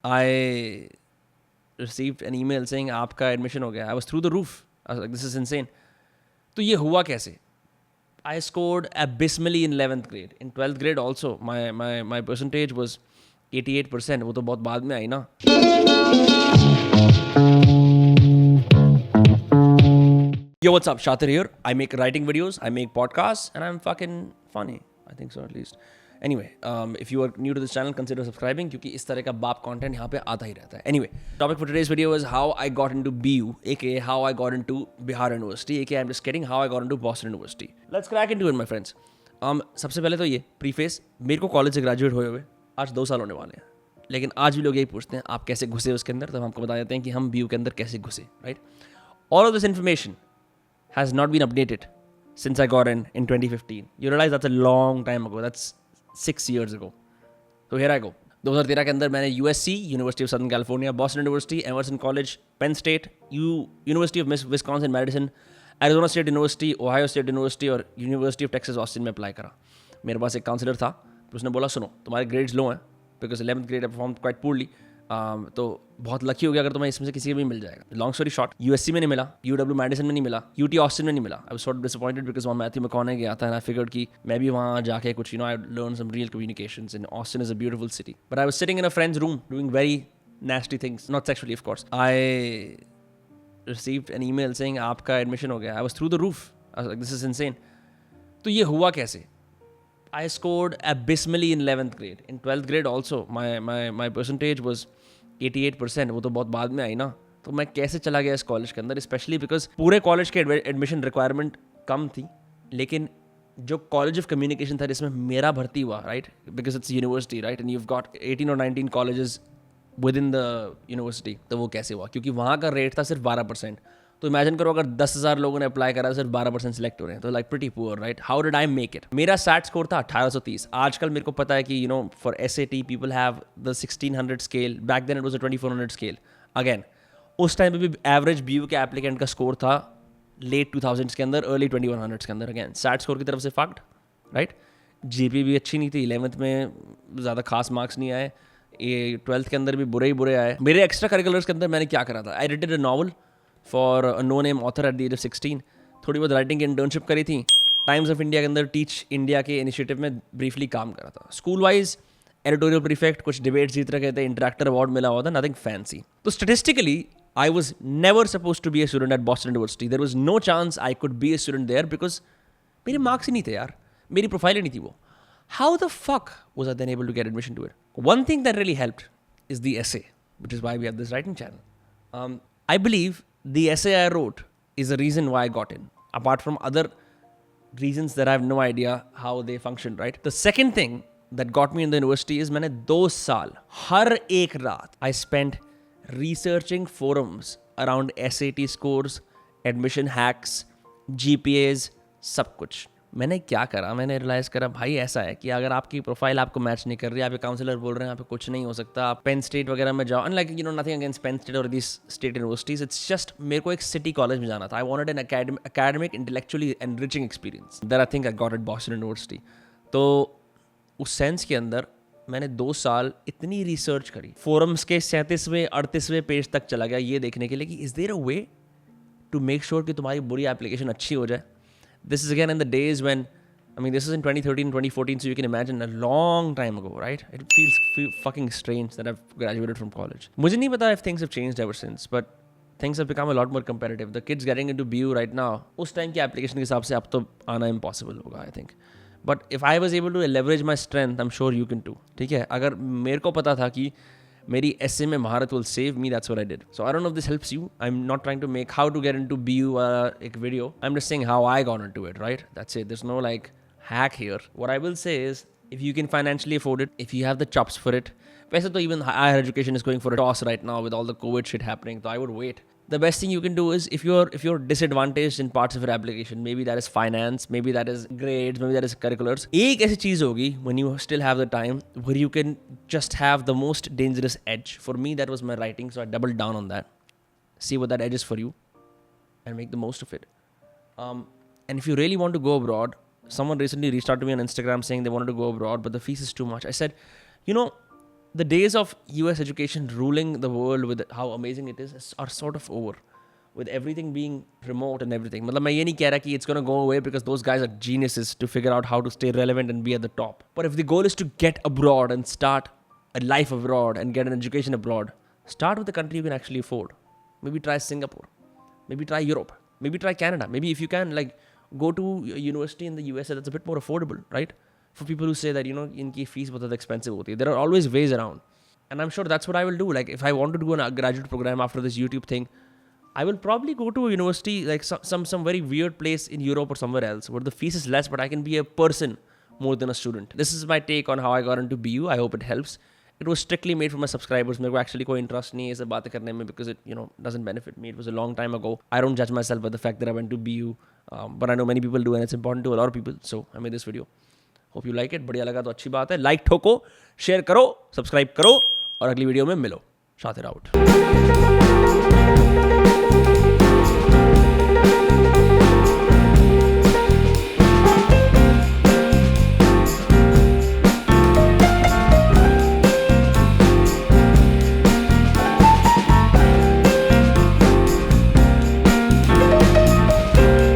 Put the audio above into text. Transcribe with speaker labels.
Speaker 1: I received an email saying आपका admission हो गया. I was through the roof. I was like, this is insane. तो ये हुआ कैसे? I scored abysmally in 11th grade. In 12th grade also, my percentage was 88%. वो तो बहुत बाद में आई ना. Yo, what's up? Shatir here. I make writing videos, I make podcasts, and I'm fucking funny. I think so, at least. Anyway, if you are new to this channel, consider subscribing क्योंकि इस तरह का बाप content यहाँ पे आता ही रहता है. Anyway, topic for today's video is how I got into BU, aka how I got into Bihar University, aka I'm just kidding, how I got into Boston University. Let's crack into it, my friends. सबसे पहले तो ये preface, मेरे को college से graduate हुए हुए आज 2 साल होने वाले हैं, लेकिन आज भी लोग यही पूछते हैं आप कैसे घुसे उसके अंदर, तो हम आपको बता देते हैं कि हम BU के अंदर कैसे घुसे, right? All of this information has not been updated since I got in 2015. You realize that's a long time ago. That's 6 years ago. So here I go. 2013 के अंदर मैंने USC, University of Southern California, Boston University, Emerson College, Penn State, University of Wisconsin, Madison, Arizona State University, Ohio State University और University of Texas Austin में apply करा. मेरे पास एक counsellor था, तो उसने बोला सुनो तुम्हारे ग्रेड्स लो हैं because 11th grade I perform quite पूरली, तो बहुत लकी हो गया अगर तुम्हें इसमें से किसी भी मिल जाएगा. लॉन्ग स्टोरी शॉर्ट, USC में नहीं मिला, UW मैडिसन में नहीं मिला, UT ऑस्टिन में नहीं मिला. I was sort disappointed because वहाँ मैथ्यू मैकॉने गया था एंड आई फिगर्ड कि मैं भी वहाँ जाके कुछ I learn some real communications and Austin is a beautiful city. But I was sitting in a friends room doing very nasty things, not sexually of course. I received an email saying आपका admission हो गया. I was through the roof. I was like, this is insane. तो ये हुआ कैसे? I scored abysmally in 11th grade. In 12th grade also, my percentage was 88%. वो तो बहुत बाद में आई ना. तो मैं कैसे चला गया इस कॉलेज के अंदर, स्पेशली बिकॉज पूरे कॉलेज के एडमिशन रिक्वायरमेंट कम थी, लेकिन जो कॉलेज ऑफ कम्युनिकेशन था जिसमें मेरा भर्ती हुआ, right, because it's university, right, and you got 18 और 19 colleges with in the university. तो वो कैसे हुआ? क्योंकि वहाँ का रेट था सिर्फ 12%. तो इमेजिन करो अगर 10,000 लोगों ने अप्लाई करा, सिर्फ 12% सिलेक्ट हो रहे हैं, तो like pretty poor, right? How did I make it? मेरा सैट स्कोर था 1830. आजकल मेरे को पता है कि for SAT people have the 1600 scale. Back then it was a 2400 scale. Again उस टाइम पे भी एवरेज BU के एप्लीकेंट का स्कोर था लेट 2000s के अंदर, अर्ली 2100s के अंदर. अगेन सैट स्कोर की तरफ से फैक्ट, राइट? GP भी अच्छी नहीं थी, 11th में ज़्यादा खास मार्क्स नहीं आए, ये 12th के अंदर भी बुरे ही बुरे आए. मेरे एक्स्ट्रा करिकुलर्स के अंदर मैंने क्या करा था? I edited a novel for a no name author at the age of 16. थोड़ी बहुत राइटिंग की इंटर्नशिप करी थी. टाइम्स ऑफ इंडिया के अंदर टीच इंडिया के इनिशिएटिव में ब्रीफली काम करा था. स्कूल वाइज एडिटोरियल प्रीफेक्ट, कुछ डिबेट्स जीत रखे थे, इंटरेक्टर अवार्ड मिला हुआ था, नथिंग फैंसी. तो statistically I was never suppose to be a student at Boston University. There was no chance I could be a student there because मेरे marks ही नहीं थे यार, मेरी प्रोफाइल ही नहीं थी वो. How the fuck was I then able to get admission to it? One thing that really helped is the essay, which is why we have this writing channel. I believe the essay I wrote is the reason why I got in, apart from other reasons that I have no idea how they function, right? The second thing that got me in the university is मैंने 2 साल हर एक रात I spent researching forums around SAT scores, admission hacks, GPAs, सब कुछ. मैंने क्या करा? मैंने रियलाइज़ करा भाई ऐसा है कि अगर आपकी प्रोफाइल आपको मैच नहीं कर रही, आप काउंसलर बोल रहे हैं यहाँ पे कुछ नहीं हो सकता, आप पेन स्टेट वगैरह में जाओ, unlike nothing against Penn state और this state universities, it's just मेरे को एक सिटी कॉलेज में जाना था. I wanted an academic intellectually enriching experience that I think I got at Boston University. तो उस सेंस के अंदर मैंने 2 साल इतनी रिसर्च करी, फोरम्स के 37वें 38वें पेज तक चला गया ये देखने के लिए कि is there a way to make sure कि तुम्हारी बुरी एप्लीकेशन अच्छी हो जाए. This is again in the days when, this is in 2013, 2014, so you can imagine a long time ago, right? It feels fucking strange that I've graduated from college. मुझे नहीं पता if things have changed ever since, but things have become a lot more competitive. The kids getting into BU right now, उस time की application के हिसाब से अब तो आना impossible होगा, I think. But if I was able to leverage my strength, I'm sure you can too. ठीक है? अगर मेरे को पता था कि मेरी essay में महारत will save me, that's what I did. So I don't know if this helps you. I'm not trying to make how to get into BU एक video. I'm just saying how I got into it, right? That's it. There's no like hack here. What I will say is, if you can financially afford it, if you have the chops for it, वैसे तो even higher education is going for a toss right now with all the COVID shit happening, so I would wait. The best thing you can do is if you're disadvantaged in parts of your application, maybe that is finance, maybe that is grades, maybe that is curriculars, एक ऐसी चीज होगी when you still have the time where you can just have the most dangerous edge. For me that was my writing, so I doubled down on that. See what that edge is for you and make the most of it. And if you really want to go abroad, someone recently reached out to me on Instagram saying they wanted to go abroad but the fees is too much. I said, the days of US education ruling the world with how amazing it is are sort of over. With everything being remote and everything. मतलब मैं ये नहीं कह रहा कि it's going to go away because those guys are geniuses to figure out how to stay relevant and be at the top. But if the goal is to get abroad and start a life abroad and get an education abroad, start with a country you can actually afford. Maybe try Singapore. Maybe try Europe. Maybe try Canada. Maybe if you can, like, go to a university in the USA that's a bit more affordable, right? For people who say that, इनकी fees बहुत expensive होती है. There are always ways around. And I'm sure that's what I will do. Like, if I want to do a graduate program after this YouTube thing, I will probably go to a university, like some very weird place in Europe or somewhere else, where the fees is less, but I can be a person more than a student. This is my take on how I got into BU. I hope it helps. It was strictly made for my subscribers. मेरे को actually कोई interest नहीं है इसे बातें करने में because it, doesn't benefit me. It was a long time ago. I don't judge myself by the fact that I went to BU, but I know many people do, and it's important to a lot of people. So I made this video. Hope you like it. बढ़िया लगा तो अच्छी बात है. Like ठोको, share करो, subscribe करो, और अगली वीडियो में मिलो. Shatir out.